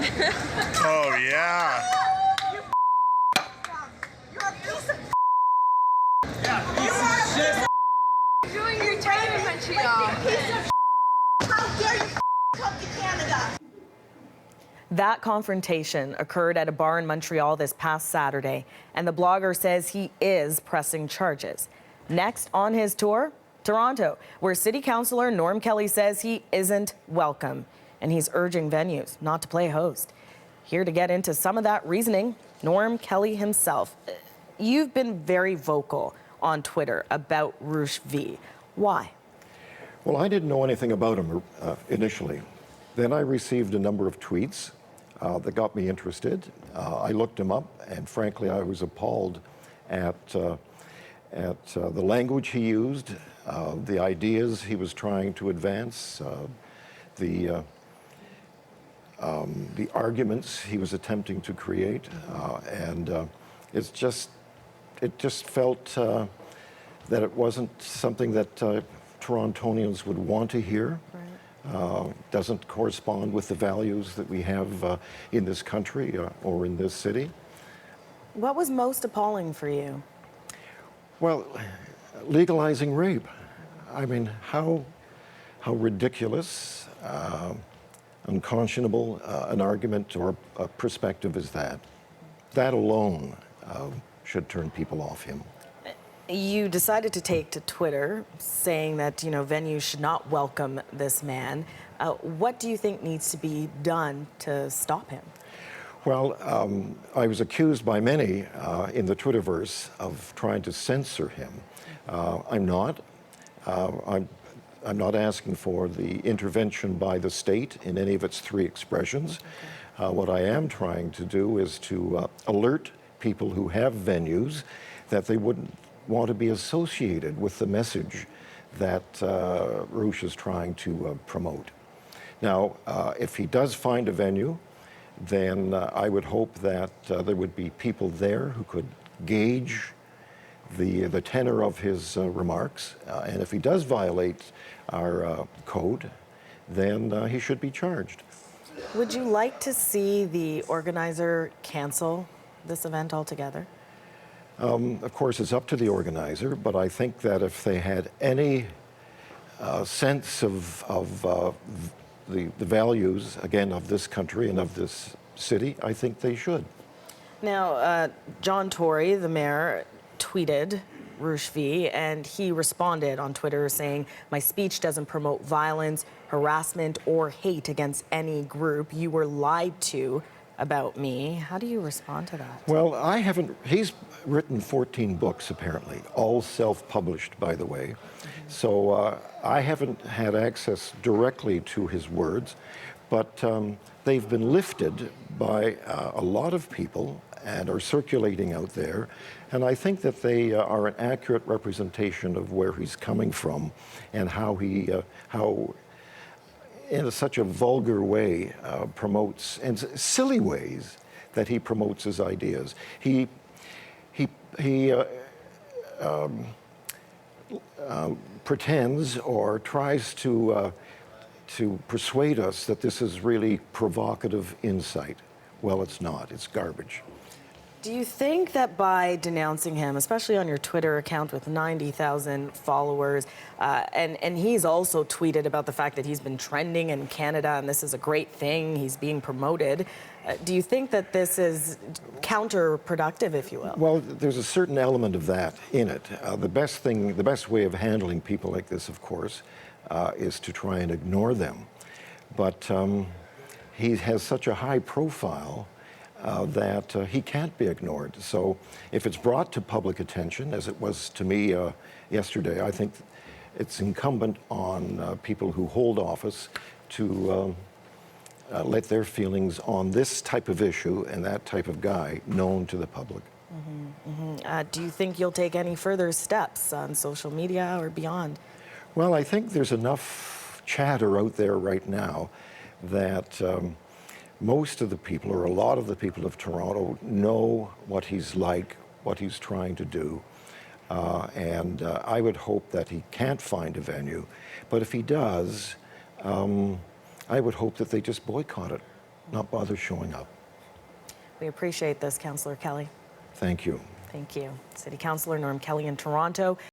Oh, yeah. You're a piece of Doing your time in Montreal. How dare you come to Canada? That confrontation occurred at a bar in Montreal this past Saturday, and the blogger says he is pressing charges. Next on his tour, Toronto, where City Councillor Norm Kelly says he isn't welcome, and he's urging venues not to play host. Here to get into some of that reasoning, Norm Kelly himself. You've been very vocal on Twitter about Roosh V. Why? Well, I didn't know anything about him initially. Then I received a number of tweets that got me interested. I looked him up, and frankly, I was appalled at the language he used, the ideas he was trying to advance, the arguments he was attempting to create, and it just felt that it wasn't something that Torontonians would want to hear. Doesn't correspond with the values that we have in this country or in this city. What was most appalling for you? Well, legalizing rape. I mean, how ridiculous, unconscionable an argument or a perspective is that? That alone should turn people off him. You decided to take to Twitter saying that, venues should not welcome this man. What do you think needs to be done to stop him? Well, I was accused by many in the Twitterverse of trying to censor him. I'm not. I'm not asking for the intervention by the state in any of its three expressions. What I am trying to do is to alert people who have venues that they wouldn't want to be associated with the message that Roosh is trying to promote. Now, if he does find a venue, then I would hope that there would be people there who could gauge the tenor of his remarks. And if he does violate our code, then he should be charged. Would you like to see the organizer cancel this event altogether? Of course, it's up to the organizer, but I think that if they had any sense of the values, again, of this country and of this city, I think they should. Now, John Tory, the mayor, tweeted Roosh V, and he responded on Twitter saying, "My speech doesn't promote violence, harassment, or hate against any group. You were lied to about me." How do you respond to that? Well, he's written 14 books, apparently, all self-published, by the way. So I haven't had access directly to his words, but they've been lifted by a lot of people and are circulating out there. And I think that they are an accurate representation of where he's coming from and how in such a vulgar way promotes, and silly ways that he promotes his ideas. He pretends or tries to persuade us that this is really provocative insight. Well, it's not. It's garbage. Do you think that by denouncing him, especially on your Twitter account with 90,000 followers, and he's also tweeted about the fact that he's been trending in Canada and this is a great thing, he's being promoted, do you think that this is counterproductive, if you will? Well, there's a certain element of that in it. The best way of handling people like this, of course, is to try and ignore them. But he has such a high profile that he can't be ignored. So if it's brought to public attention, as it was to me yesterday, I think it's incumbent on people who hold office to let their feelings on this type of issue and that type of guy known to the public. Do you think you'll take any further steps on social media or beyond? Well, I think there's enough chatter out there right now that most of the people, or a lot of the people of Toronto, know what he's like, what he's trying to do. And I would hope that he can't find a venue. But if he does, I would hope that they just boycott it. not bother showing up. We appreciate this, Councillor Kelly. Thank you. Thank you. City Councillor Norm Kelly in Toronto.